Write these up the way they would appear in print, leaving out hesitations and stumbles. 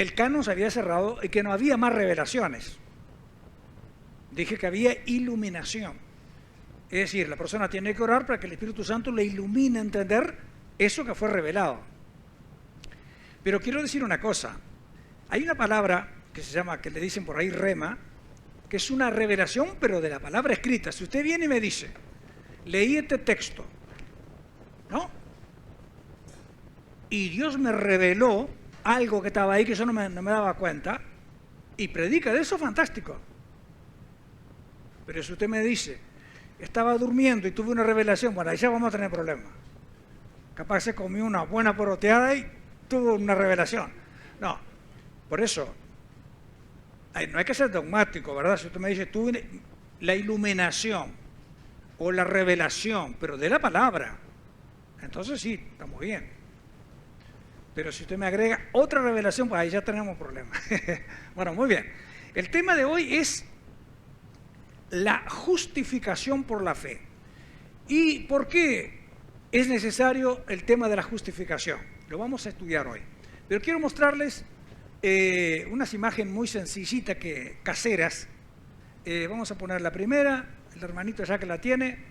el canon se había cerrado y que no había más revelaciones. Dije que había iluminación. Es decir, la persona tiene que orar para que el Espíritu Santo le ilumine a entender eso que fue revelado. Pero quiero decir una cosa. Hay una palabra que se llama, que le dicen por ahí rema, que es una revelación, pero de la palabra escrita. Si usted viene y me dice, leí este texto, ¿no? Y Dios me reveló algo que estaba ahí que yo no me daba cuenta, y predica de eso, fantástico. Pero si usted me dice, estaba durmiendo y tuve una revelación, bueno, ahí ya vamos a tener problemas. Capaz se comió una buena poroteada y tuvo una revelación. No, por eso, no hay que ser dogmático, ¿verdad? Si usted me dice, tuve la iluminación o la revelación, pero de la palabra, entonces sí, estamos bien. Pero si usted me agrega otra revelación, pues ahí ya tenemos problemas. Bueno, muy bien. El tema de hoy es la justificación por la fe. ¿Y por qué es necesario el tema de la justificación? Lo vamos a estudiar hoy. Pero quiero mostrarles unas imágenes muy sencillitas, caseras. Vamos a poner la primera, el hermanito ya que la tiene.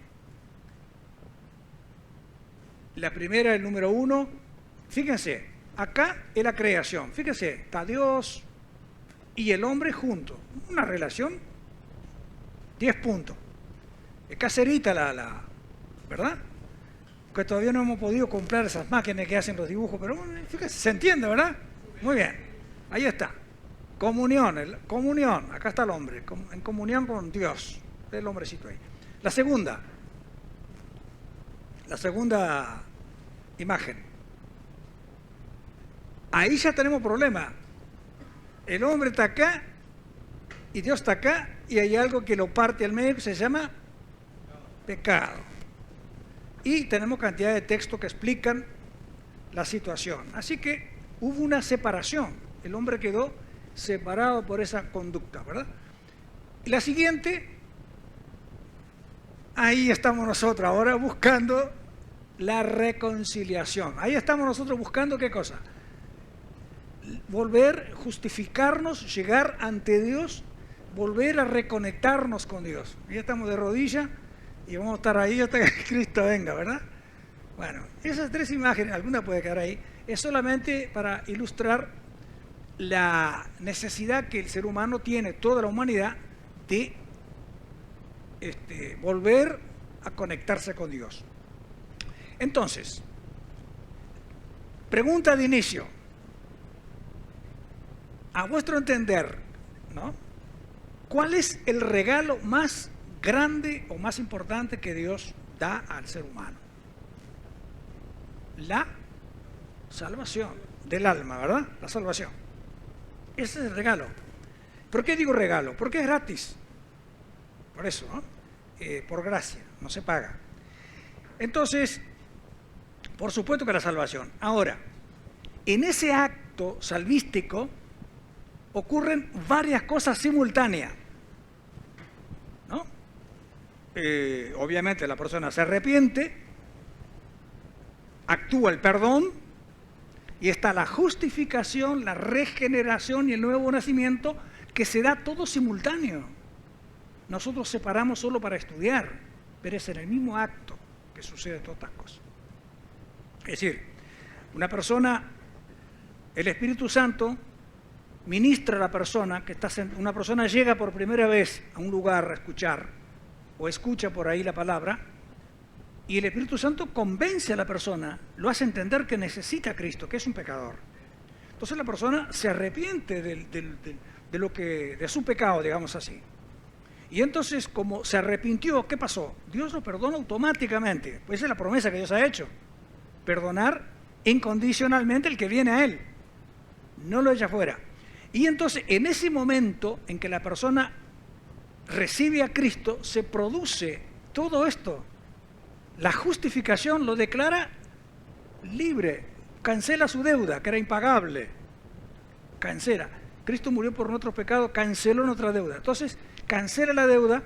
La primera, el número 1. Fíjense, acá es la creación. Fíjense, está Dios y el hombre juntos. Una relación 10 puntos. Es caserita ¿verdad? Que todavía no hemos podido comprar esas máquinas que hacen los dibujos, pero fíjense, se entiende, ¿verdad? Muy bien, ahí está. Comunión, acá está el hombre, en comunión con Dios, el hombrecito ahí. La segunda imagen. Ahí ya tenemos problema. El hombre está acá y Dios está acá y hay algo que lo parte al medio que se llama pecado. Y tenemos cantidad de textos que explican la situación. Así que hubo una separación. El hombre quedó separado por esa conducta, ¿verdad? Y la siguiente, ahí estamos nosotros ahora buscando la reconciliación. Ahí estamos nosotros buscando ¿qué cosa? Volver, justificarnos, llegar ante Dios, volver a reconectarnos con Dios. Ya estamos de rodillas y vamos a estar ahí hasta que Cristo venga, ¿verdad? Bueno, esas 3 imágenes, alguna puede quedar ahí, es solamente para ilustrar la necesidad que el ser humano tiene, toda la humanidad, de volver a conectarse con Dios. Entonces, pregunta de inicio. A vuestro entender, ¿no? ¿Cuál es el regalo más grande o más importante que Dios da al ser humano? La salvación del alma, ¿verdad? La salvación. Ese es el regalo. ¿Por qué digo regalo? Porque es gratis. Por eso, ¿no? Por gracia, no se paga. Entonces, por supuesto que la salvación. Ahora, en ese acto salvístico ocurren varias cosas simultáneas, ¿no? Obviamente la persona se arrepiente, actúa el perdón y está la justificación, la regeneración y el nuevo nacimiento que se da todo simultáneo. Nosotros separamos solo para estudiar, pero es en el mismo acto que suceden todas estas cosas. Es decir, el Espíritu Santo ministra a la persona una persona llega por primera vez a un lugar a escuchar o escucha por ahí la palabra y el Espíritu Santo convence a la persona, lo hace entender que necesita a Cristo, que es un pecador. Entonces la persona se arrepiente de su pecado, digamos así. Y entonces, como se arrepintió, ¿qué pasó? Dios lo perdona automáticamente. Pues esa es la promesa que Dios ha hecho. Perdonar incondicionalmente el que viene a Él. No lo echa fuera. Y entonces, en ese momento en que la persona recibe a Cristo, se produce todo esto. La justificación lo declara libre, cancela su deuda, que era impagable. Cancela. Cristo murió por nuestros pecados, canceló nuestra deuda. Entonces, cancela la deuda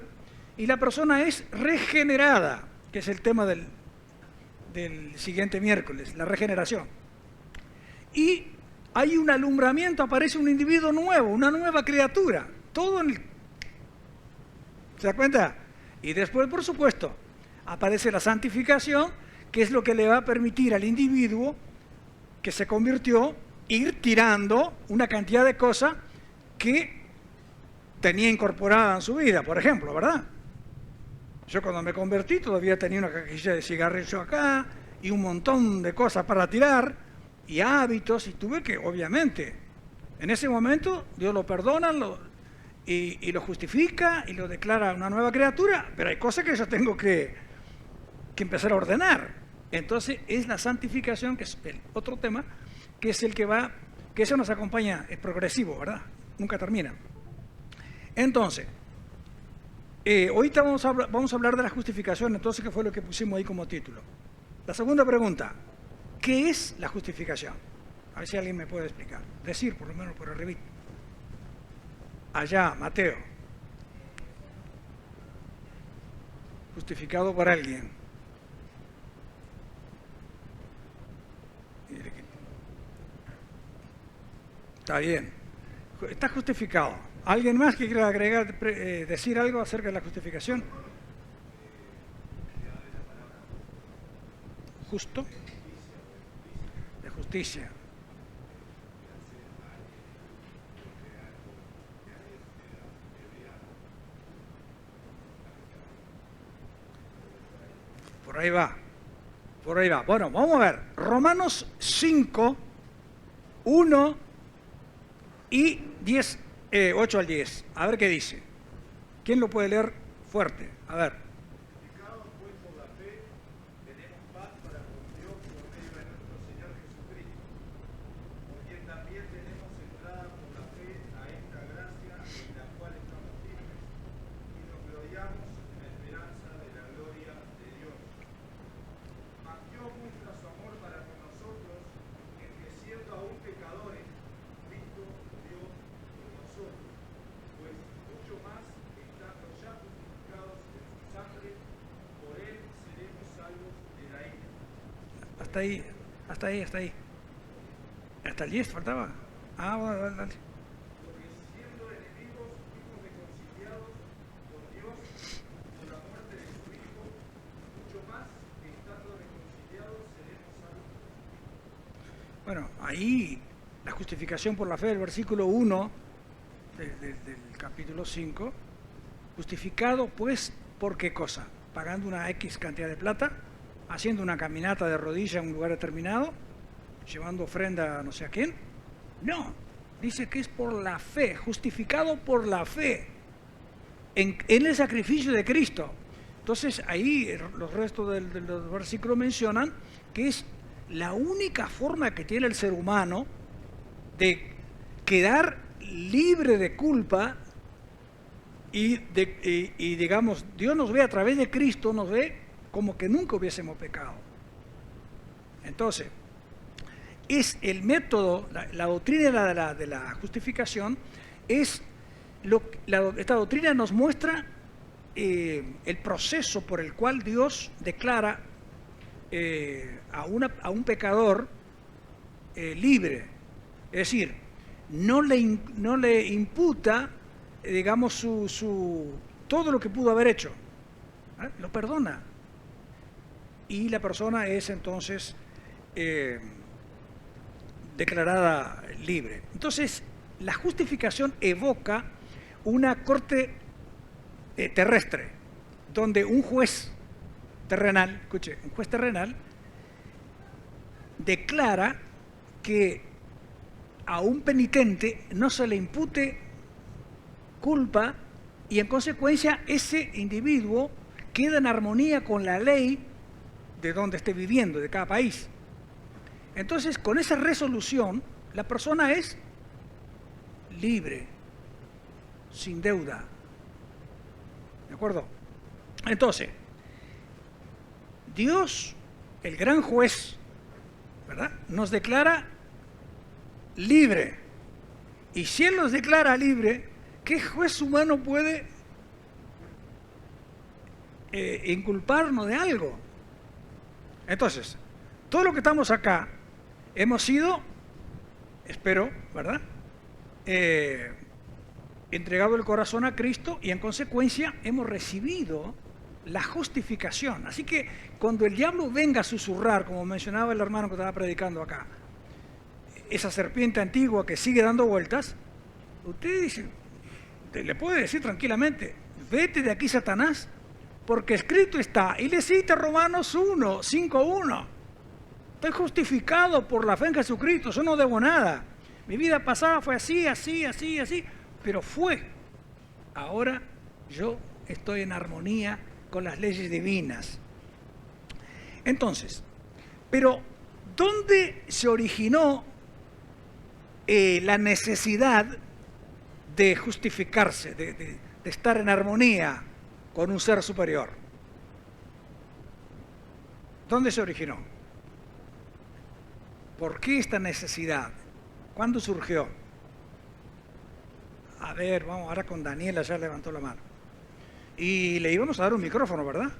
y la persona es regenerada, que es el tema del siguiente miércoles, la regeneración. Y hay un alumbramiento, aparece un individuo nuevo, una nueva criatura. Todo en el... ¿Se da cuenta? Y después, por supuesto, aparece la santificación, que es lo que le va a permitir al individuo que se convirtió ir tirando una cantidad de cosas que tenía incorporada en su vida, por ejemplo, ¿verdad? Yo cuando me convertí todavía tenía una cajilla de cigarrillos acá y un montón de cosas para tirar y hábitos, y tuve que, obviamente, en ese momento Dios lo perdona y lo justifica y lo declara una nueva criatura, pero hay cosas que yo tengo que empezar a ordenar. Entonces es la santificación, que es el otro tema, que es el que va, que eso nos acompaña, es progresivo, ¿verdad? Nunca termina. Entonces, ahorita vamos a hablar de la justificación, entonces, que fue lo que pusimos ahí como título. La segunda pregunta, ¿qué es la justificación? A ver si alguien me puede explicar. Decir, por lo menos por arriba. Allá, Mateo. Justificado por alguien. Está bien. Está justificado. ¿Alguien más que quiera agregar, decir algo acerca de la justificación? Justo. De justicia. Por ahí va. Por ahí va. Bueno, vamos a ver. Romanos 5, 1 y 10, 8 al 10. A ver qué dice. ¿Quién lo puede leer fuerte? A ver. Justificados pues por la fe, tenemos paz para con Dios por medio de nuestro Señor Jesucristo, por quien también tenemos entrada por la fe a esta gracia en la cual estamos firmes y nos gloriamos en la esperanza de la gloria de Dios. Mas Dios muestra su amor para con nosotros, en que siendo aún pecadores, Cristo murió por nosotros, pues mucho más, estando ya justificados en su sangre, por él seremos salvos de la ira. Hasta ahí, hasta ahí, hasta ahí. Hasta el 10 faltaba. Ah, bueno, dale, dale. Porque siendo enemigos, fuimos reconciliados con Dios por la muerte de su Hijo, mucho más, estando reconciliados, seremos salvos. Bueno, ahí la justificación por la fe, el versículo 1 del capítulo 5, justificado pues, ¿por qué cosa? Pagando una X cantidad de plata, haciendo una caminata de rodillas en un lugar determinado, llevando ofrenda a no sé a quién. No, dice que es por la fe, justificado por la fe, en el sacrificio de Cristo. Entonces ahí los restos de los versículos mencionan que es la única forma que tiene el ser humano de quedar libre de culpa y digamos, Dios nos ve a través de Cristo, nos ve como que nunca hubiésemos pecado. Entonces, es el método, la doctrina de la justificación, es esta doctrina nos muestra el proceso por el cual Dios declara a un pecador libre. Es decir, no le imputa, digamos, todo lo que pudo haber hecho. Lo perdona. Y la persona es entonces declarada libre. Entonces, la justificación evoca una corte terrestre, donde un juez terrenal, escuche, un juez terrenal declara que a un penitente no se le impute culpa y en consecuencia ese individuo queda en armonía con la ley de donde esté viviendo, de cada país. Entonces, con esa resolución, la persona es libre, sin deuda. ¿De acuerdo? Entonces, Dios, el gran juez, ¿verdad?, nos declara libre. Y si Él nos declara libre, ¿qué juez humano puede inculparnos de algo? Entonces, todo lo que estamos acá hemos sido espero, ¿verdad? Entregado el corazón a Cristo y en consecuencia hemos recibido la justificación. Así que cuando el diablo venga a susurrar, como mencionaba el hermano que estaba predicando acá, esa serpiente antigua que sigue dando vueltas, usted dice, le puede decir tranquilamente, vete de aquí, Satanás, porque escrito está, y le cita Romanos 1, 5:1. Estoy justificado por la fe en Jesucristo, yo no debo nada. Mi vida pasada fue así, así, así, así, pero fue. Ahora yo estoy en armonía con las leyes divinas. Entonces, pero ¿dónde se originó la necesidad de justificarse, de estar en armonía con un ser superior? ¿Dónde se originó? ¿Por qué esta necesidad? ¿Cuándo surgió? A ver, vamos ahora con Daniela, ya levantó la mano. Y le íbamos a dar un micrófono, ¿verdad?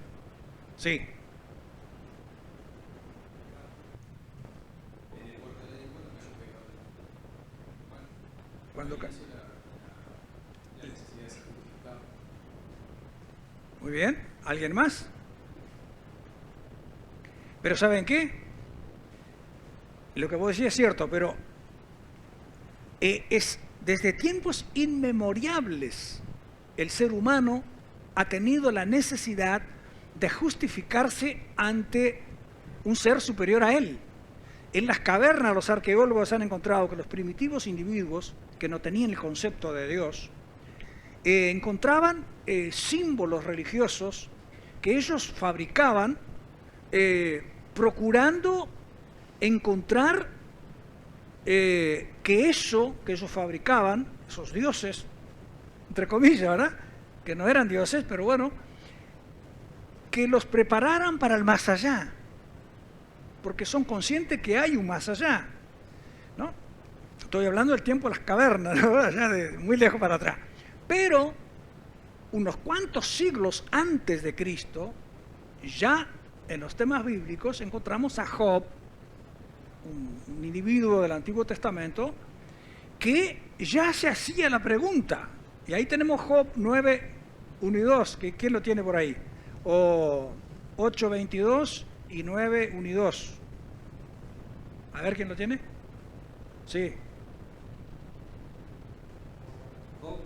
Sí. Cuando Muy bien, ¿alguien más? Pero ¿saben qué? Lo que vos decís es cierto, pero es desde tiempos inmemoriales el ser humano ha tenido la necesidad de justificarse ante un ser superior a él. En las cavernas los arqueólogos han encontrado que los primitivos individuos que no tenían el concepto de Dios encontraban símbolos religiosos que ellos fabricaban procurando encontrar que eso que ellos fabricaban, esos dioses, entre comillas, ¿verdad? Que no eran dioses, pero bueno, que los prepararan para el más allá, porque son conscientes que hay un más allá, ¿no? Estoy hablando del tiempo de las cavernas, ¿no? Allá de muy lejos para atrás. Pero unos cuantos siglos antes de Cristo, ya en los temas bíblicos encontramos a Job, un individuo del Antiguo Testamento, que ya se hacía la pregunta. Y ahí tenemos Job 9, 1 y 2, que ¿quién lo tiene por ahí? O 8, 22 y 9, 1 y 2. A ver, ¿quién lo tiene? Sí. Job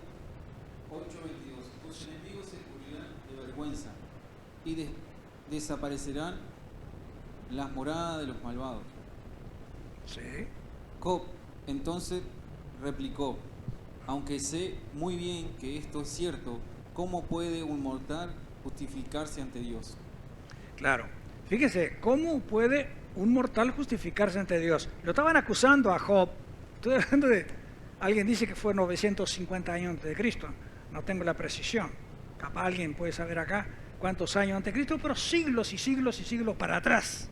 8:22. Tus enemigos se cubrirán de vergüenza y desaparecerán las moradas de los malvados. Sí. Job entonces replicó, aunque sé muy bien que esto es cierto, ¿cómo puede un mortal justificarse ante Dios? Claro. Fíjese, ¿cómo puede un mortal justificarse ante Dios? Lo estaban acusando a Job. Estoy hablando de... Alguien dice que fue 950 años antes de Cristo. No tengo la precisión. Capaz alguien puede saber acá cuántos años antes de Cristo, pero siglos y siglos y siglos para atrás,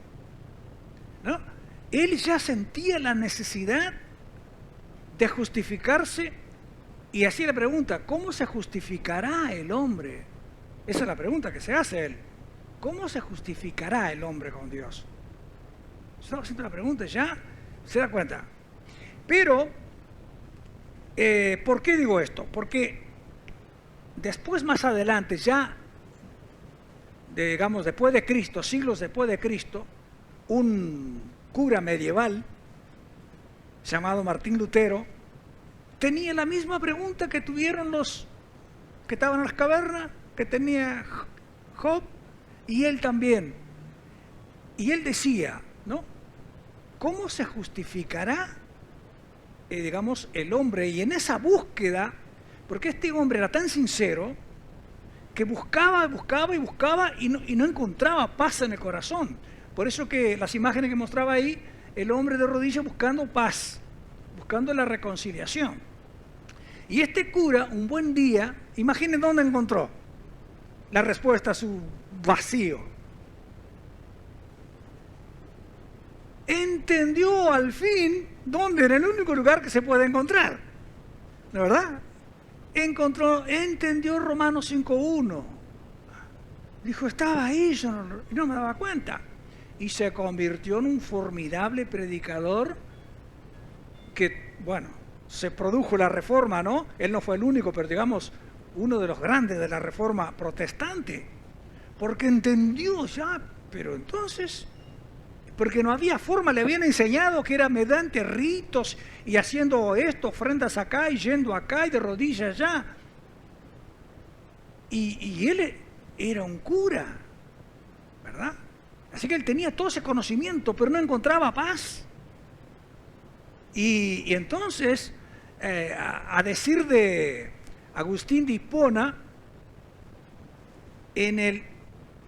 ¿no? Él ya sentía la necesidad de justificarse y hacía la pregunta, ¿cómo se justificará el hombre? Esa es la pregunta que se hace él. ¿Cómo se justificará el hombre con Dios? Estaba haciendo la pregunta, ya se da cuenta. Pero, ¿por qué digo esto? Porque después, más adelante, ya, digamos, después de Cristo, siglos después de Cristo, un cura medieval llamado Martín Lutero tenía la misma pregunta que tuvieron los que estaban en las cavernas, que tenía Job, y él también. Y él decía, ¿no? ¿Cómo se justificará, digamos, el hombre? Y en esa búsqueda, porque este hombre era tan sincero que buscaba, buscaba y buscaba y no encontraba paz en el corazón. Por eso que las imágenes que mostraba ahí, el hombre de rodillas buscando paz, buscando la reconciliación. Y este cura, un buen día, imaginen dónde encontró la respuesta a su vacío. Entendió al fin dónde era el único lugar que se puede encontrar, ¿no, verdad? Entendió Romanos 5:1. Dijo, estaba ahí, yo no me daba cuenta. Y se convirtió en un formidable predicador que, bueno, se produjo la reforma, ¿no? Él no fue el único, pero digamos, uno de los grandes de la reforma protestante, porque entendió ya, pero entonces, porque no había forma, le habían enseñado que era mediante ritos y haciendo esto, ofrendas acá y yendo acá y de rodillas allá. Y él era un cura, ¿verdad? Así que él tenía todo ese conocimiento, pero no encontraba paz. Y entonces, a decir de Agustín de Hipona, en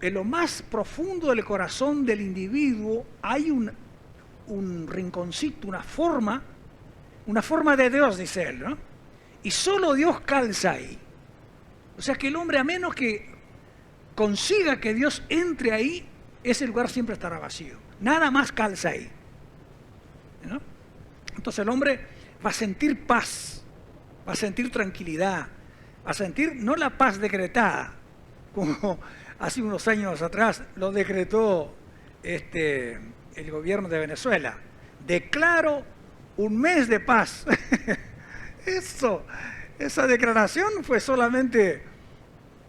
lo más profundo del corazón del individuo hay un rinconcito, una forma de Dios, dice él, ¿no? Y solo Dios calza ahí. O sea que el hombre, a menos que consiga que Dios entre ahí, ese lugar siempre estará vacío. Nada más calza ahí, ¿no? Entonces el hombre va a sentir paz, va a sentir tranquilidad, va a sentir no la paz decretada, como hace unos años atrás lo decretó el gobierno de Venezuela. Declaro un mes de paz. Esa declaración fue solamente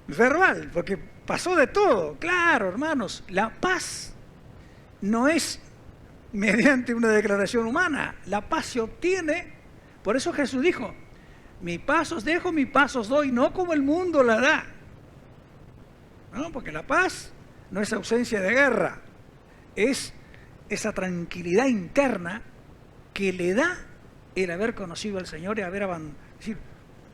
verbal, porque pasó de todo. Claro, hermanos, la paz no es mediante una declaración humana. La paz se obtiene, por eso Jesús dijo, mi paz os dejo, mi paz os doy, no como el mundo la da. ¿No? Porque la paz no es ausencia de guerra, es esa tranquilidad interna que le da el haber conocido al Señor y haber abandonado. Es decir,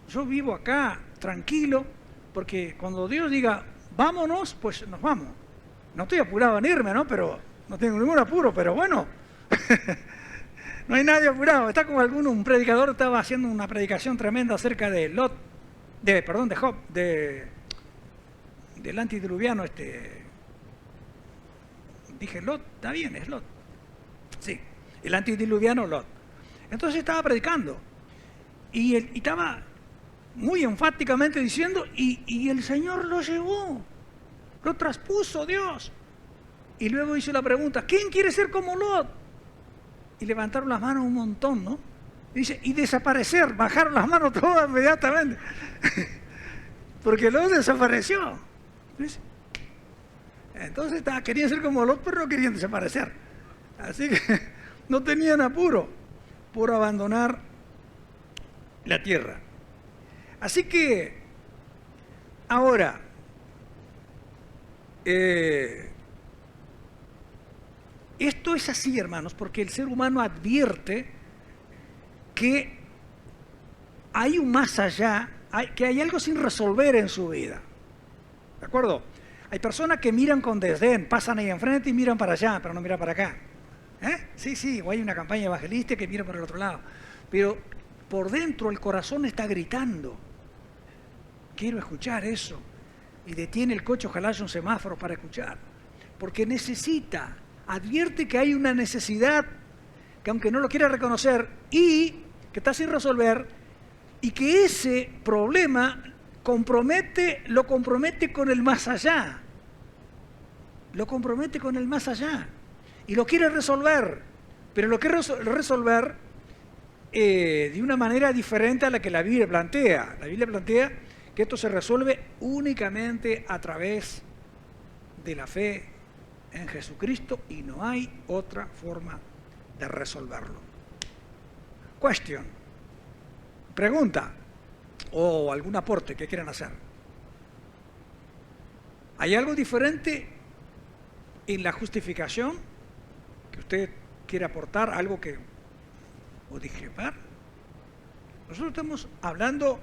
yo vivo acá tranquilo, porque cuando Dios diga, vámonos, pues nos vamos. No estoy apurado en irme, ¿no? Pero no tengo ningún apuro, pero bueno, no hay nadie apurado. Está como un predicador estaba haciendo una predicación tremenda acerca de Job, del antediluviano, dije Lot, está bien, es Lot. Sí, el antediluviano Lot. Entonces estaba predicando y estaba muy enfáticamente diciendo, y el Señor lo llevó, lo traspuso Dios. Y luego hizo la pregunta, ¿quién quiere ser como Lot? Y levantaron las manos un montón, ¿no? Y dice, y desaparecer, bajaron las manos todas inmediatamente. Porque Lot desapareció. ¿Ves? Entonces querían ser como Lot, pero no querían desaparecer. Así que no tenían apuro por abandonar la tierra. Así que, ahora, esto es así, hermanos, porque el ser humano advierte que hay un más allá, que hay algo sin resolver en su vida. ¿De acuerdo? Hay personas que miran con desdén, pasan ahí enfrente y miran para allá, pero no miran para acá. Sí, o hay una campaña evangelística que mira para el otro lado. Pero por dentro el corazón está gritando, quiero escuchar eso. Y detiene el coche, ojalá haya un semáforo para escuchar. Porque necesita, advierte que hay una necesidad que aunque no lo quiera reconocer y que está sin resolver, y que ese problema lo compromete con el más allá. Lo compromete con el más allá. Y lo quiere resolver, pero lo quiere resolver de una manera diferente a la que la Biblia plantea. La Biblia plantea que esto se resuelve únicamente a través de la fe en Jesucristo y no hay otra forma de resolverlo. Cuestión. Pregunta o algún aporte que quieran hacer. ¿Hay algo diferente en la justificación que usted quiere aportar, algo que o discrepar? Nosotros estamos hablando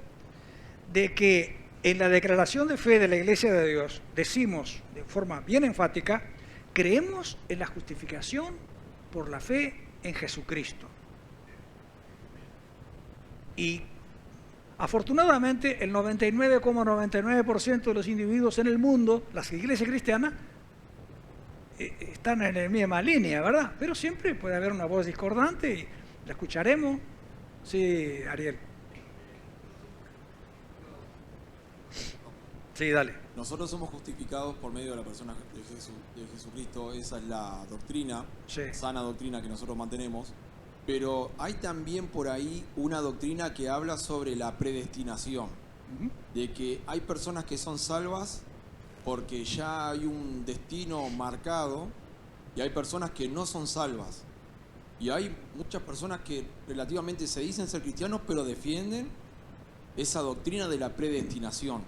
de que en la declaración de fe de la Iglesia de Dios decimos de forma bien enfática, creemos en la justificación por la fe en Jesucristo. Y afortunadamente el 99,99% de los individuos en el mundo, las iglesias cristianas, están en la misma línea, ¿verdad? Pero siempre puede haber una voz discordante y la escucharemos. Sí, Ariel. Sí, dale. Nosotros somos justificados por medio de la persona de Jesucristo. Esa es la doctrina, Sí. sana doctrina que nosotros mantenemos. Pero hay también por ahí una doctrina que habla sobre la predestinación, de que hay personas que son salvas porque ya hay un destino marcado y hay personas que no son salvas. Y hay muchas personas que relativamente se dicen ser cristianos pero defienden esa doctrina de la predestinación.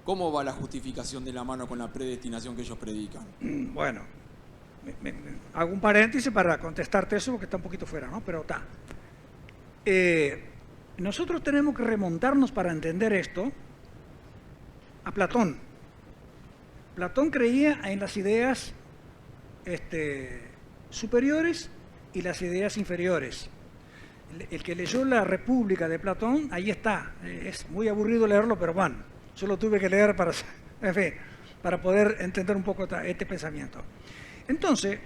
¿Cómo va la justificación de la mano con la predestinación que ellos predican? Bueno, hago un paréntesis para contestarte eso porque está un poquito fuera, ¿no? Pero está. Nosotros tenemos que remontarnos para entender esto a Platón. Platón creía en las ideas superiores y las ideas inferiores. El que leyó La República de Platón, ahí está. Es muy aburrido leerlo, pero bueno, yo lo tuve que leer para, en fin, para poder entender un poco este pensamiento. Entonces,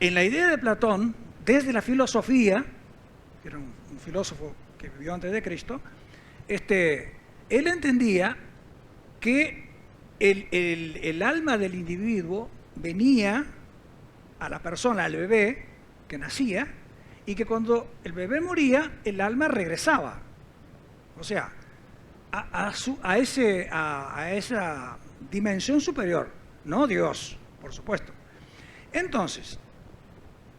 en la idea de Platón, desde la filosofía, que era un filósofo que vivió antes de Cristo, él entendía que el alma del individuo venía a la persona, al bebé que nacía, y que cuando el bebé moría, el alma regresaba. O sea, a esa dimensión superior, no Dios, por supuesto. Entonces,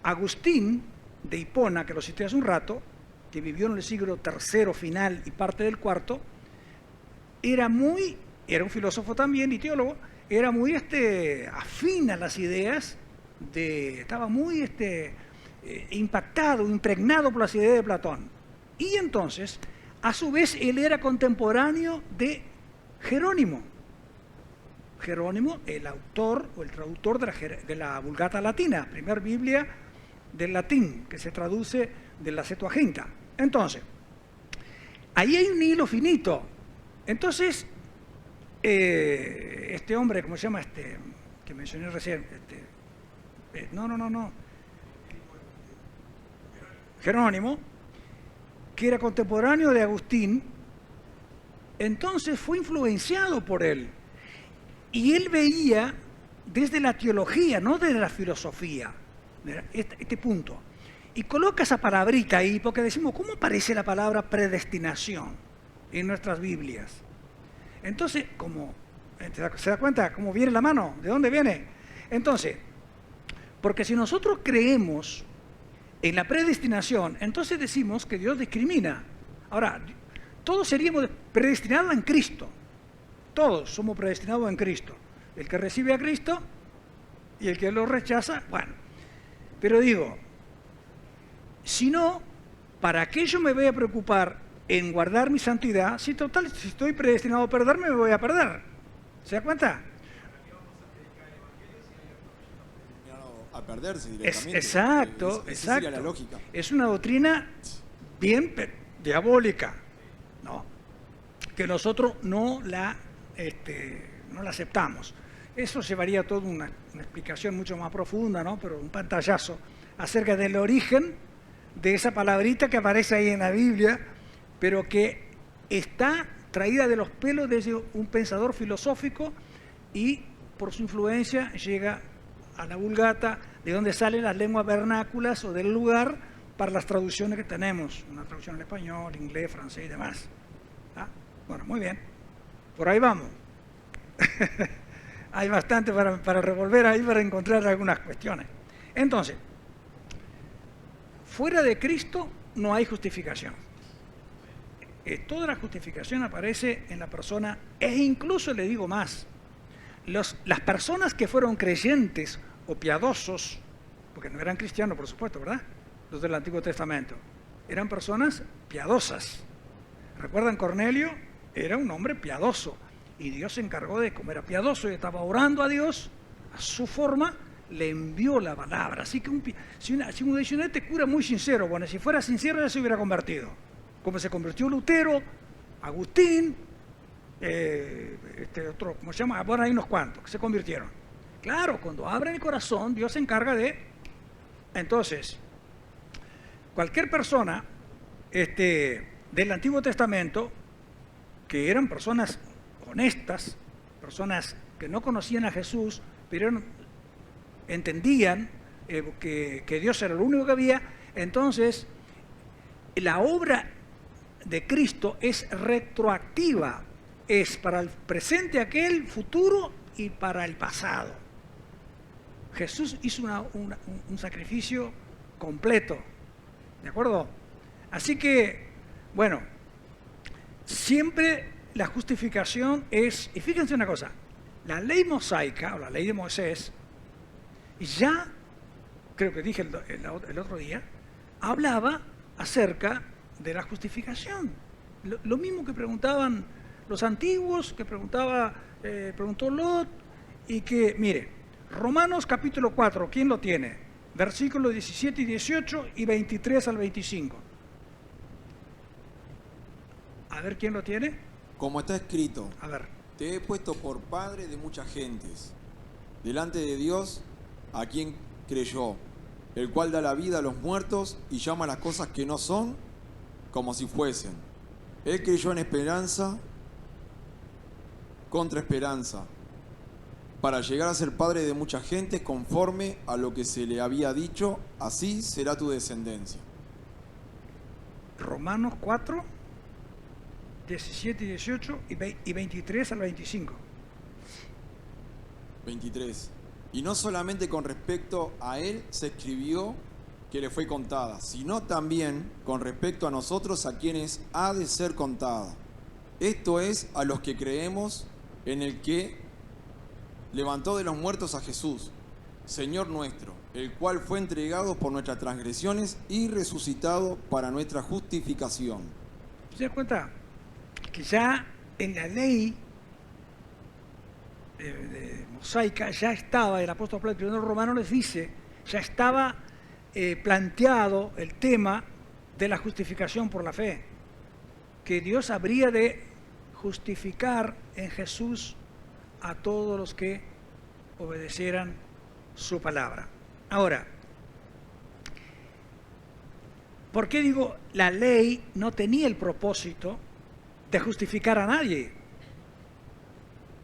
Agustín de Hipona, que lo cité hace un rato, que vivió en el siglo III final y parte del IV, era un filósofo también y teólogo, era muy afín a las ideas, estaba muy impactado, impregnado por las ideas de Platón. Y entonces, a su vez, él era contemporáneo de Jerónimo. Jerónimo, el autor o el traductor de la Vulgata Latina, primera Biblia del latín, que se traduce de la Septuaginta. Entonces, ahí hay un hilo finito. Entonces, este hombre, ¿cómo se llama? Que mencioné recién. Jerónimo, que era contemporáneo de Agustín, entonces fue influenciado por él. Y él veía desde la teología, no desde la filosofía, este punto. Y coloca esa palabrita ahí, porque decimos, ¿cómo aparece la palabra predestinación en nuestras Biblias? Entonces, ¿se da cuenta cómo viene la mano? ¿De dónde viene? Entonces, porque si nosotros creemos en la predestinación, entonces decimos que Dios discrimina. Ahora, todos seríamos predestinados en Cristo. Todos somos predestinados en Cristo. El que recibe a Cristo y el que lo rechaza, bueno. Pero digo, si no, ¿para qué yo me voy a preocupar en guardar mi santidad? Si total, si estoy predestinado a perderme, me voy a perder. ¿Se da cuenta? A perderse directamente. Exacto, Esa sería la lógica. Es una doctrina bien diabólica, ¿no? Que nosotros no la aceptamos. Eso llevaría toda una explicación mucho más profunda, ¿no? Pero un pantallazo acerca del origen de esa palabrita que aparece ahí en la Biblia, pero que está traída de los pelos desde un pensador filosófico y por su influencia llega a la Vulgata, de donde salen las lenguas vernáculas o del lugar para las traducciones que tenemos, una traducción en español, inglés, francés y demás. ¿Ah? Bueno, muy bien, por ahí vamos. Hay bastante para revolver ahí, para encontrar algunas cuestiones. Entonces, fuera de Cristo no hay justificación. Toda la justificación aparece en la persona, e incluso le digo más, las personas que fueron creyentes o piadosos, porque no eran cristianos, por supuesto, ¿verdad? Los del Antiguo Testamento, eran personas piadosas. ¿Recuerdan? Cornelio era un hombre piadoso y Dios se encargó de, como era piadoso y estaba orando a Dios, a su forma, le envió la palabra. Así que si un este cura muy sincero, bueno, si fuera sincero ya se hubiera convertido. Como se convirtió Lutero, Agustín, otro, ¿cómo se llama? Bueno, hay unos cuantos que se convirtieron. Claro, cuando abren el corazón, Dios se encarga de... Entonces, cualquier persona del Antiguo Testamento, que eran personas honestas, personas que no conocían a Jesús, pero entendían que Dios era lo único que había, entonces la obra de Cristo es retroactiva, es para el presente aquel, futuro y para el pasado. Jesús hizo un sacrificio completo, ¿de acuerdo? Así que, bueno, siempre la justificación es, y fíjense una cosa, la ley mosaica o la ley de Moisés, ya, creo que dije el otro día, hablaba acerca de la justificación. Lo mismo que preguntaban los antiguos, que preguntó Lot, y que, mire, Romanos capítulo 4, ¿quién lo tiene? Versículos 17 y 18 y 23 al 25. A ver, ¿quién lo tiene? Como está escrito, A ver. te he puesto por padre de muchas gentes, delante de Dios, a quien creyó, el cual da la vida a los muertos y llama a las cosas que no son como si fuesen. Él creyó en esperanza contra esperanza, para llegar a ser padre de mucha gente conforme a lo que se le había dicho, así será tu descendencia. Romanos 4, 17 y 18 y 23 al 25. 23. Y no solamente con respecto a él se escribió que le fue contada, sino también con respecto a nosotros a quienes ha de ser contada. Esto es a los que creemos en el que levantó de los muertos a Jesús, Señor nuestro, el cual fue entregado por nuestras transgresiones y resucitado para nuestra justificación. ¿Se da cuenta? Que ya en la ley de mosaica ya estaba, el apóstol Pablo escribiendo a los romanos les dice, ya estaba planteado el tema de la justificación por la fe, que Dios habría de justificar en Jesús a todos los que obedecieran su palabra. Ahora, ¿por qué digo la ley no tenía el propósito de justificar a nadie?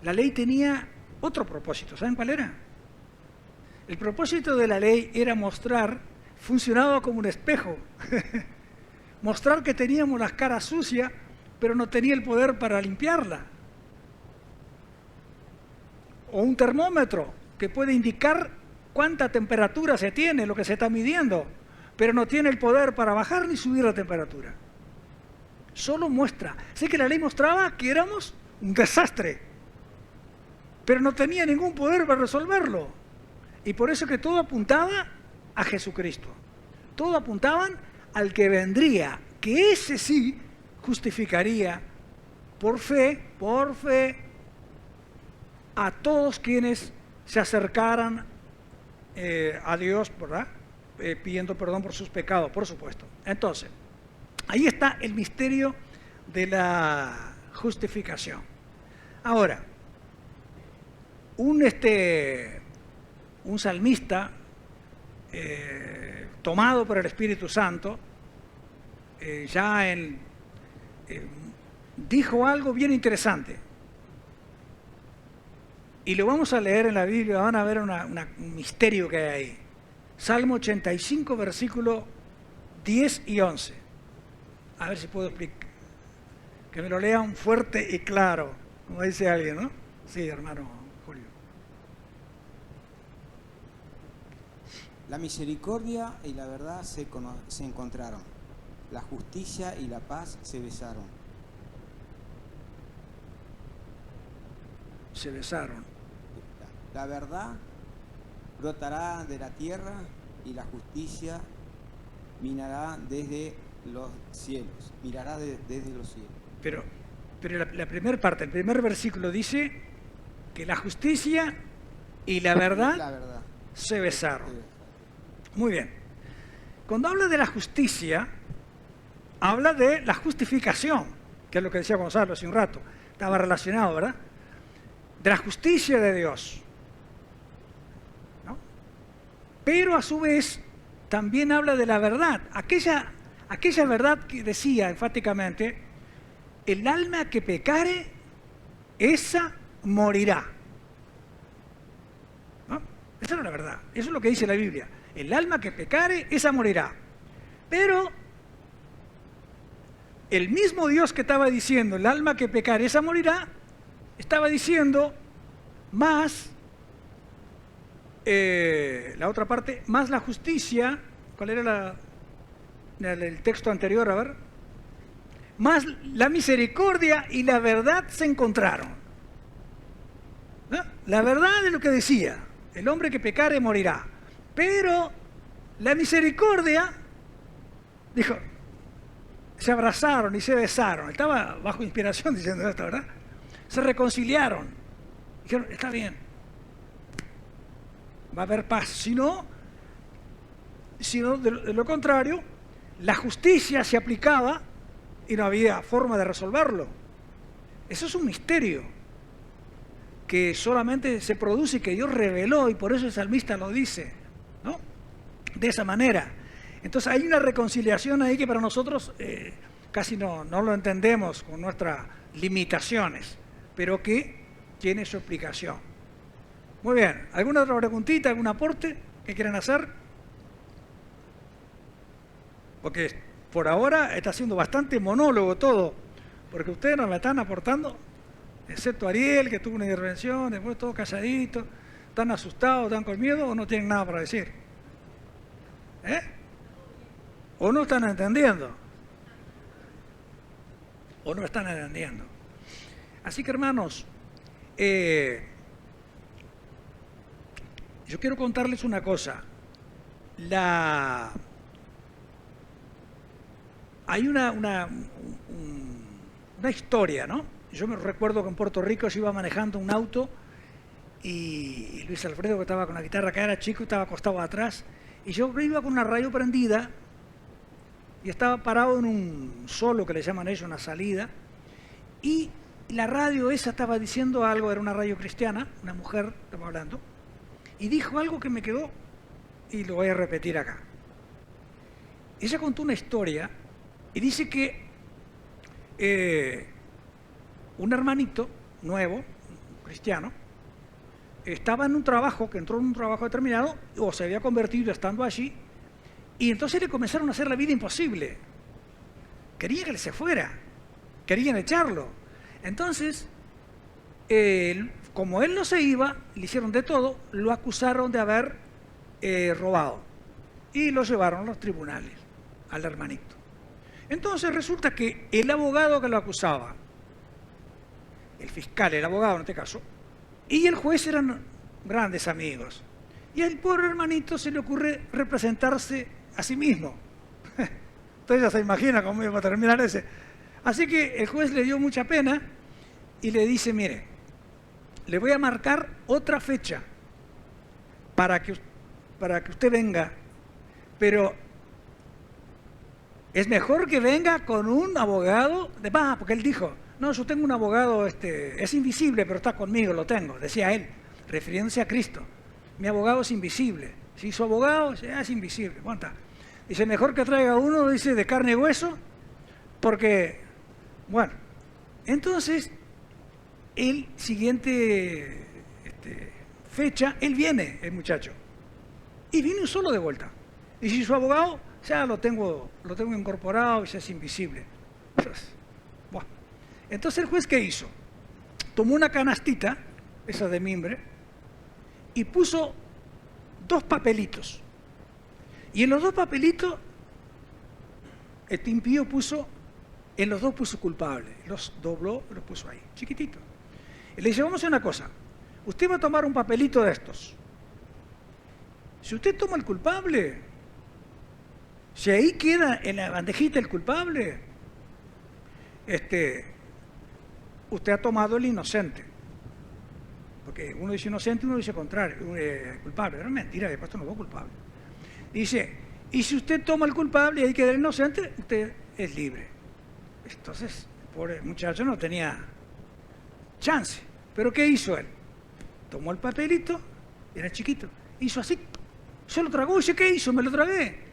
La ley tenía otro propósito. ¿Saben cuál era? El propósito de la ley era mostrar, funcionaba como un espejo, mostrar que teníamos las caras sucias, pero no tenía el poder para limpiarla. O un termómetro que puede indicar cuánta temperatura se tiene, lo que se está midiendo, pero no tiene el poder para bajar ni subir la temperatura. Solo muestra. Sé que la ley mostraba que éramos un desastre, pero no tenía ningún poder para resolverlo. Y por eso que todo apuntaba a Jesucristo. Todo apuntaban al que vendría, que ese sí justificaría por fe, a todos quienes se acercaran a Dios, ¿verdad? Pidiendo perdón por sus pecados, por supuesto. Entonces, ahí está el misterio de la justificación. Ahora, un salmista tomado por el Espíritu Santo dijo algo bien interesante. Y lo vamos a leer en la Biblia, van a ver un misterio que hay ahí. Salmo 85, versículos 10 y 11. A ver si puedo explicar. Que me lo lean fuerte y claro, como dice alguien, ¿no? Sí, hermano Julio. La misericordia y la verdad se encontraron. La justicia y la paz se besaron. Se besaron. La verdad brotará de la tierra y la justicia mirará desde los cielos. Desde los cielos. Pero la primera parte, el primer versículo dice que la justicia y la verdad se besaron. Muy bien. Cuando habla de la justicia, habla de la justificación, que es lo que decía Gonzalo hace un rato. Estaba relacionado, ¿verdad? De la justicia de Dios. ¿No? Pero a su vez también habla de la verdad. Aquella verdad que decía enfáticamente, el alma que pecare, esa morirá. ¿No? Esa es la verdad. Eso es lo que dice la Biblia. El alma que pecare, esa morirá. Pero el mismo Dios que estaba diciendo, el alma que pecare, esa morirá, estaba diciendo más, la otra parte, más la justicia. ¿Cuál era el texto anterior? A ver. Más la misericordia y la verdad se encontraron. ¿No? La verdad es lo que decía, el hombre que pecare morirá. Pero la misericordia, dijo, se abrazaron y se besaron. Estaba bajo inspiración diciendo esto, ¿verdad? Se reconciliaron. Dijeron, está bien, va a haber paz. Si no, de lo contrario, la justicia se aplicaba y no había forma de resolverlo. Eso es un misterio que solamente se produce y que Dios reveló, y por eso el salmista lo dice, ¿no? De esa manera. Entonces hay una reconciliación ahí que para nosotros casi no lo entendemos con nuestras limitaciones, pero que tiene su explicación. Muy bien, ¿alguna otra preguntita, algún aporte que quieran hacer? Porque por ahora está siendo bastante monólogo todo, porque ustedes no me están aportando, excepto Ariel, que tuvo una intervención, después todos calladitos, están asustados, están con miedo o no tienen nada para decir. ¿O no están entendiendo? ¿O no están entendiendo? Así que, hermanos, yo quiero contarles una cosa. Hay una historia, ¿no? Yo me recuerdo que en Puerto Rico yo iba manejando un auto y Luis Alfredo, que estaba con la guitarra, que era chico, estaba acostado atrás, y yo iba con una radio prendida y estaba parado en un solo, que le llaman ellos una salida, y la radio esa estaba diciendo algo, era una radio cristiana, una mujer estaba hablando, y dijo algo que me quedó, y lo voy a repetir acá. Ella contó una historia y dice que un hermanito nuevo, cristiano, estaba en un trabajo, que entró en un trabajo determinado, o se había convertido estando allí, y entonces le comenzaron a hacer la vida imposible. Querían que él se fuera, querían echarlo. Entonces, como él no se iba, le hicieron de todo, lo acusaron de haber robado, y lo llevaron a los tribunales, al hermanito. Entonces resulta que el abogado que lo acusaba, el fiscal, el abogado en este caso, y el juez eran grandes amigos. Y al pobre hermanito se le ocurre representarse a sí mismo. Entonces ya se imagina cómo iba a terminar ese. Así que el juez le dio mucha pena y le dice, mire, le voy a marcar otra fecha para que usted venga, pero es mejor que venga con un abogado de paz, porque él dijo, no, yo tengo un abogado, es invisible, pero está conmigo, lo tengo, decía él, refiriéndose a Cristo. Mi abogado es invisible. Si su abogado es invisible, bueno, está. Dice, mejor que traiga uno, dice, de carne y hueso, porque, bueno, entonces, el siguiente fecha, él viene, el muchacho, y viene solo de vuelta. Y si su abogado, ya lo tengo incorporado y ya es invisible. Bueno. Entonces el juez, ¿qué hizo? Tomó una canastita, esa de mimbre, y puso 2 papelitos. Y en los 2 papelitos, este impío en los 2 puso culpable. Los dobló y los puso ahí, chiquitito. Y le dice, vamos a hacer una cosa. Usted va a tomar un papelito de estos. Si usted toma el culpable, si ahí queda en la bandejita el culpable, usted ha tomado el inocente. Porque uno dice inocente y uno dice contrario, culpable. Pero es mentira, he puesto los 2 culpables. Dice, y si usted toma el culpable y ahí queda el inocente, usted es libre. Entonces, el pobre muchacho no tenía chance. ¿Pero qué hizo él? Tomó el papelito, era chiquito, hizo así, se lo tragó. Dice, ¿qué hizo? Me lo tragué.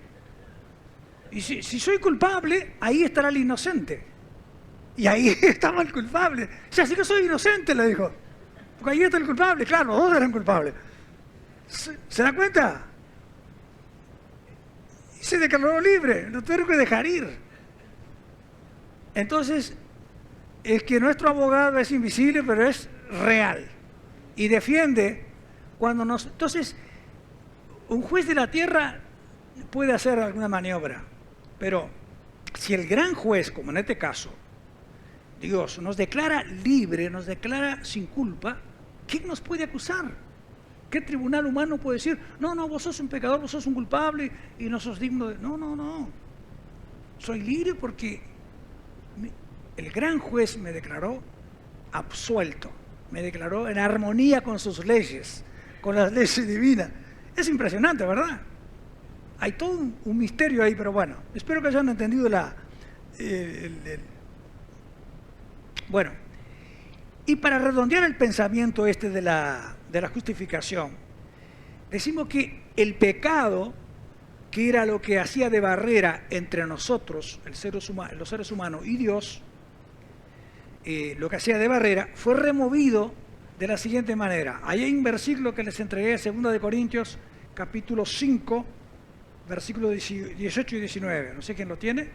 Y si soy culpable, ahí estará el inocente. Y ahí estaba el culpable. O sea, así que soy inocente, le dijo. Porque ahí está el culpable. Claro, los 2 eran culpables. ¿Se da cuenta? Se declaró libre, lo tuvieron que dejar ir. Entonces, es que nuestro abogado es invisible, pero es real. Y defiende cuando nos... Entonces, un juez de la tierra puede hacer alguna maniobra, pero si el gran juez, como en este caso, Dios, nos declara libre, nos declara sin culpa, ¿quién nos puede acusar? ¿Qué tribunal humano puede decir, no, vos sos un pecador, vos sos un culpable y no sos digno de... No. Soy libre porque el gran juez me declaró absuelto, me declaró en armonía con sus leyes, con las leyes divinas. Es impresionante, ¿verdad? Hay todo un misterio ahí, pero bueno, espero que hayan entendido Bueno, y para redondear el pensamiento de la justificación, decimos que el pecado, que era lo que hacía de barrera entre nosotros, los seres humanos y Dios, lo que hacía de barrera, fue removido de la siguiente manera. Ahí hay un versículo que les entregué, 2 de Corintios, capítulo 5, versículos 18 y 19. No sé quién lo tiene.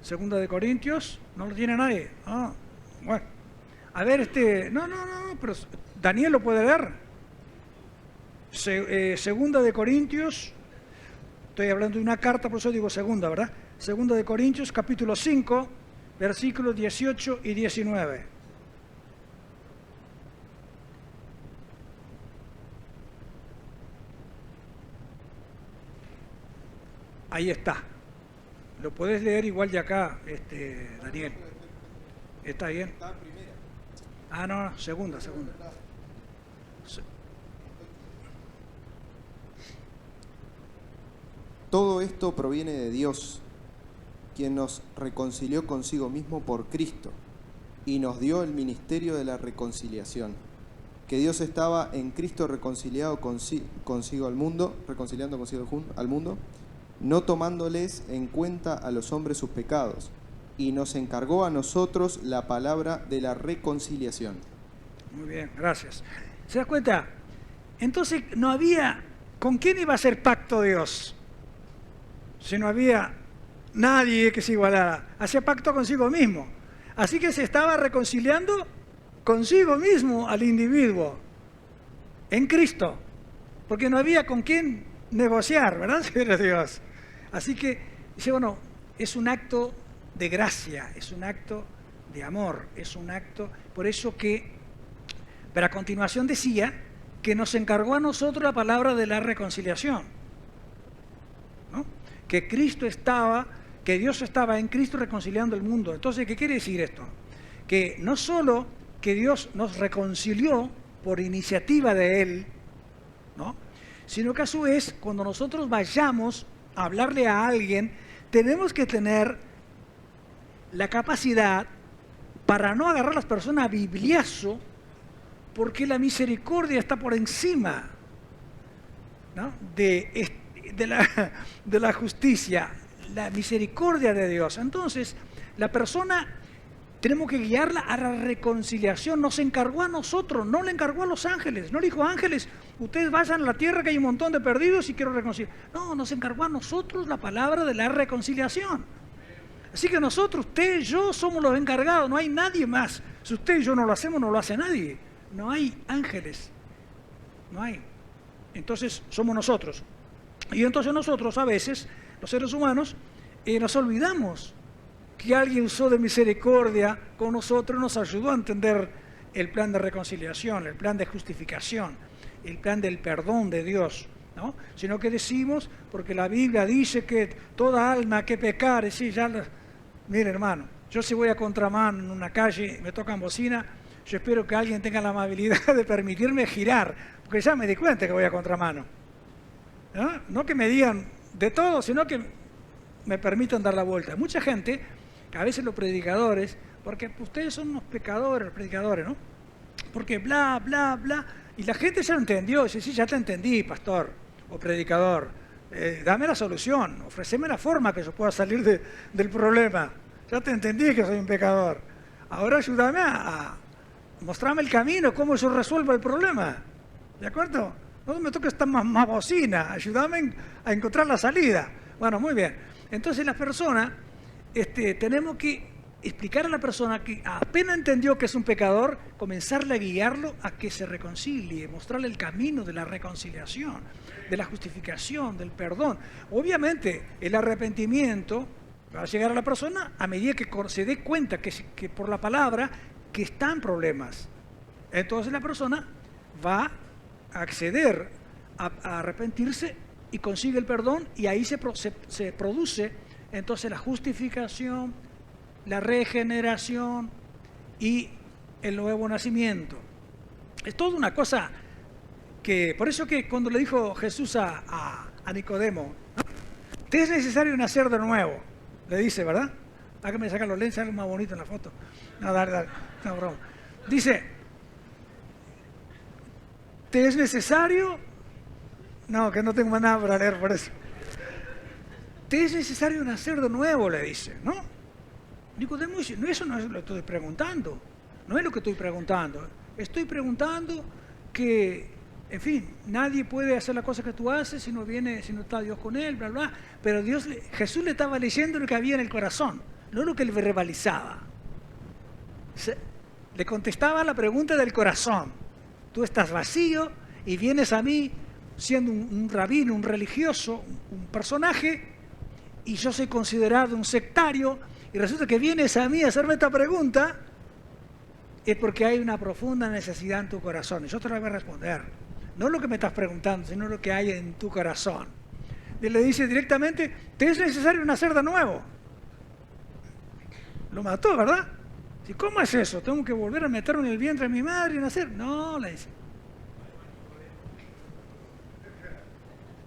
2 de Corintios, ¿no lo tiene nadie? Ah, bueno. A ver, no, pero Daniel lo puede leer. 2 de Corintios, estoy hablando de una carta, por eso digo segunda, ¿verdad? 2 de Corintios, capítulo 5, versículos 18 y 19. Ahí está. Lo puedes leer igual de acá, Daniel. ¿Está bien? Está en primera. Ah, no, segunda. Todo esto proviene de Dios, quien nos reconcilió consigo mismo por Cristo y nos dio el ministerio de la reconciliación. Que Dios estaba en Cristo reconciliando consigo al mundo, no tomándoles en cuenta a los hombres sus pecados, y nos encargó a nosotros la palabra de la reconciliación. Muy bien, gracias. ¿Se da cuenta? Entonces no había... ¿Con quién iba a hacer pacto Dios? Si no había nadie que se igualara. Hacía pacto consigo mismo. Así que se estaba reconciliando consigo mismo al individuo, en Cristo, porque no había con quién negociar, ¿verdad, Señor Dios? Así que, dice, bueno, es un acto de gracia, es un acto de amor, es un acto, por eso que, pero a continuación decía que nos encargó a nosotros la palabra de la reconciliación, ¿no? Que que Dios estaba en Cristo reconciliando el mundo. Entonces, ¿qué quiere decir esto? Que no solo que Dios nos reconcilió por iniciativa de Él, ¿no? Sino que a su vez, cuando nosotros vayamos a hablarle a alguien, tenemos que tener la capacidad para no agarrar a las personas a bibliazo, porque la misericordia está por encima, ¿no? de la justicia, la misericordia de Dios. Entonces, la persona, tenemos que guiarla a la reconciliación. Nos encargó a nosotros, no le encargó a los ángeles. No le dijo, ángeles, ustedes vayan a la tierra que hay un montón de perdidos y quiero reconciliar. No, nos encargó a nosotros la palabra de la reconciliación. Así que nosotros, usted y yo, somos los encargados, no hay nadie más. Si usted y yo no lo hacemos, no lo hace nadie. No hay ángeles, no hay. Entonces, somos nosotros. Y entonces nosotros, a veces, los seres humanos, nos olvidamos que alguien usó de misericordia con nosotros, nos ayudó a entender el plan de reconciliación, el plan de justificación, el plan del perdón de Dios, ¿no? Sino que decimos, porque la Biblia dice que toda alma que pecare, sí, mire hermano, yo si voy a contramano en una calle, me tocan bocina, yo espero que alguien tenga la amabilidad de permitirme girar, porque ya me di cuenta que voy a contramano. No que me digan de todo, sino que me permitan dar la vuelta. Mucha gente, a veces los predicadores, porque ustedes son unos pecadores, los predicadores, ¿no? Porque bla, bla, bla, y la gente ya lo entendió, dice, sí, ya te entendí, pastor o predicador, dame la solución, ofreceme la forma que yo pueda salir del problema, ya te entendí que soy un pecador, ahora ayúdame a mostrarme el camino, cómo yo resuelvo el problema, ¿de acuerdo? No me toques esta más bocina, ayúdame a encontrar la salida. Bueno, muy bien. Entonces la persona, tenemos que explicar a la persona que apenas entendió que es un pecador, comenzarle a guiarlo a que se reconcilie, mostrarle el camino de la reconciliación, de la justificación, del perdón. Obviamente, el arrepentimiento va a llegar a la persona a medida que se dé cuenta que por la palabra que está en problemas. Entonces la persona va a acceder a arrepentirse y consigue el perdón, y ahí se produce entonces la justificación, la regeneración y el nuevo nacimiento. Es toda una cosa que, por eso que cuando le dijo Jesús a Nicodemo, ¿no? Te es necesario nacer de nuevo, le dice, ¿verdad? Hágame sacar los lentes, algo más bonito en la foto. No, dale, no, broma. Dice, ¿te es necesario? No, que no tengo más nada para leer por eso. Te es necesario nacer de nuevo, le dice, ¿no? Nicodemo dice, no, eso no es lo que estoy preguntando, no es lo que estoy preguntando. Estoy preguntando que, en fin, nadie puede hacer la cosa que tú haces si no está Dios con él, bla, bla. Pero Jesús le estaba leyendo lo que había en el corazón, no lo que él verbalizaba. Le contestaba la pregunta del corazón. Tú estás vacío y vienes a mí siendo un rabino, un religioso, un personaje, y yo soy considerado un sectario, y resulta que vienes a mí a hacerme esta pregunta, es porque hay una profunda necesidad en tu corazón, y yo te la voy a responder. No lo que me estás preguntando, sino lo que hay en tu corazón. Y le dice directamente, te es necesario nacer de nuevo. Lo mató, ¿verdad? ¿Y cómo es eso? ¿Tengo que volver a meterme en el vientre de mi madre y nacer? No, le dice.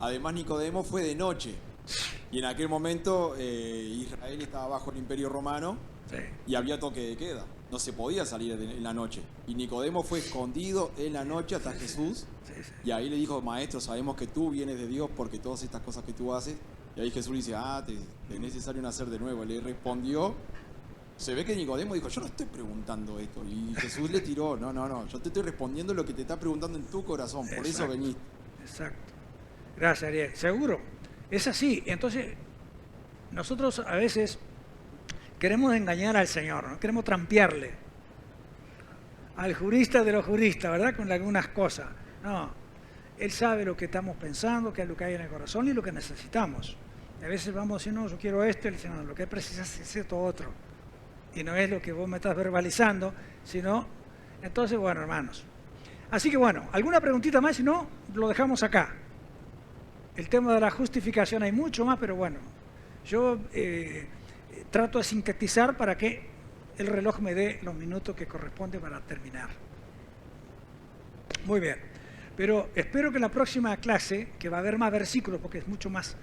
Además, Nicodemo fue de noche. Y en aquel momento Israel estaba bajo el Imperio Romano, Sí. y había toque de queda. No se podía salir en la noche. Y Nicodemo fue escondido en la noche hasta Jesús. Sí, sí. Y ahí le dijo, maestro, sabemos que tú vienes de Dios porque todas estas cosas que tú haces. Y ahí Jesús le dice, te es necesario nacer de nuevo. Le respondió, se ve que Nicodemo dijo, yo no estoy preguntando esto. Y Jesús le tiró, no, yo te estoy respondiendo lo que te está preguntando en tu corazón. Por eso Exacto. veniste. Exacto. Gracias, Ariel. Seguro. Es así. Entonces, nosotros a veces queremos engañar al Señor, ¿no? Queremos trampearle al jurista de los juristas, ¿verdad? Con algunas cosas. No, Él sabe lo que estamos pensando, qué es lo que hay en el corazón y lo que necesitamos. Y a veces vamos a decir, no, yo quiero esto, y Él dice, no, lo que precisas es esto otro. Y no es lo que vos me estás verbalizando, sino... Entonces, bueno, hermanos. Así que bueno, ¿alguna preguntita más? Si no, lo dejamos acá. El tema de la justificación hay mucho más, pero bueno, yo trato de sintetizar para que el reloj me dé los minutos que corresponde para terminar. Muy bien, pero espero que en la próxima clase, que va a haber más versículos porque es mucho más,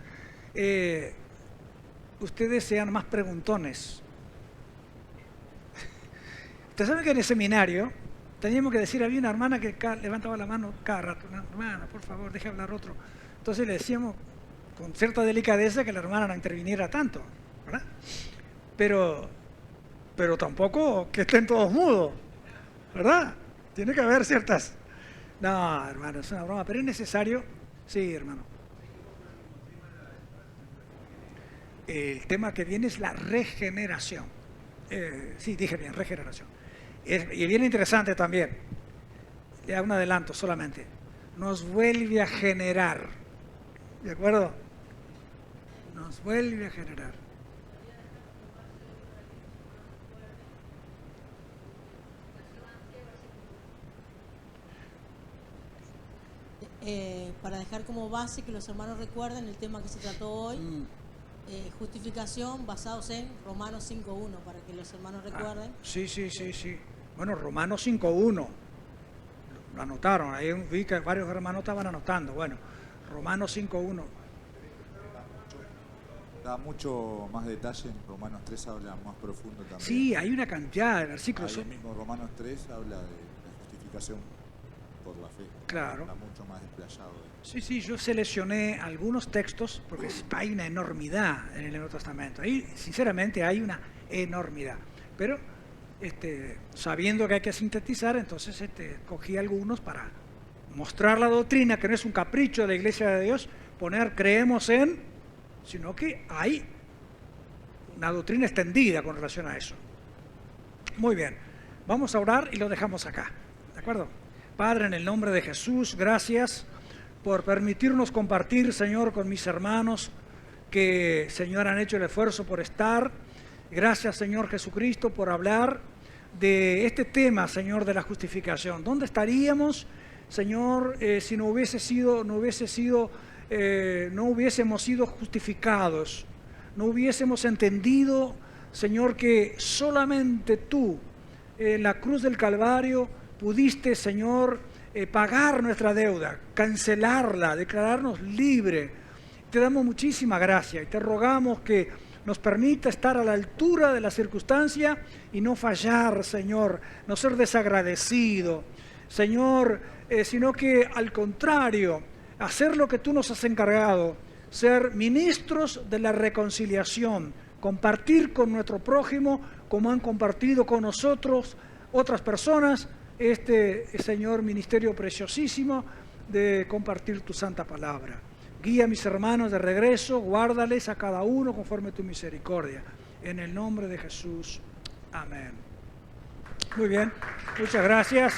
ustedes sean más preguntones. Ustedes saben que en el seminario teníamos que decir, había una hermana que levantaba la mano cada rato, una hermana, por favor, deje hablar otro. Entonces le decíamos con cierta delicadeza que la hermana no interviniera tanto, ¿verdad? Pero tampoco que estén todos mudos, ¿verdad? Tiene que haber ciertas... No, hermano, es una broma, pero es necesario... Sí, hermano. El tema que viene es la regeneración. Sí, dije bien, regeneración. Y bien interesante también. Le hago un adelanto solamente. Nos vuelve a generar. ¿De acuerdo? Nos vuelve a generar. Para dejar como base que los hermanos recuerden el tema que se trató hoy, justificación basados en Romanos 5.1, para que los hermanos recuerden. Sí. Bueno, Romanos 5.1. Lo anotaron, ahí vi que varios hermanos estaban anotando. Bueno, Romanos 5.1. Da mucho más detalle, en Romanos 3 habla más profundo también. Sí, hay una cantidad de versículos. Ahí mismo Romanos 3 habla de la justificación por la fe. Claro. Habla mucho más desplayado. Sí, yo seleccioné algunos textos porque hay una enormidad en el Nuevo Testamento. Ahí, sinceramente, hay una enormidad. Pero, sabiendo que hay que sintetizar, entonces cogí algunos para mostrar la doctrina, que no es un capricho de la Iglesia de Dios, poner creemos en, sino que hay una doctrina extendida con relación a eso. Muy bien, vamos a orar y lo dejamos acá, ¿de acuerdo? Padre, en el nombre de Jesús, gracias por permitirnos compartir, Señor, con mis hermanos que, Señor, han hecho el esfuerzo por estar. Gracias, Señor Jesucristo, por hablar de este tema, Señor, de la justificación. ¿Dónde estaríamos, Señor, si no hubiésemos sido justificados? No hubiésemos entendido, Señor, que solamente tú en la cruz del Calvario pudiste, Señor, pagar nuestra deuda, cancelarla, declararnos libre. Te damos muchísima gracia y te rogamos que nos permita estar a la altura de la circunstancia y no fallar, Señor, no ser desagradecido, Señor, sino que al contrario, hacer lo que tú nos has encargado, ser ministros de la reconciliación, compartir con nuestro prójimo como han compartido con nosotros otras personas, Señor, ministerio preciosísimo de compartir tu santa palabra. Guía a mis hermanos de regreso, guárdales a cada uno conforme a tu misericordia. En el nombre de Jesús. Amén. Muy bien, muchas gracias.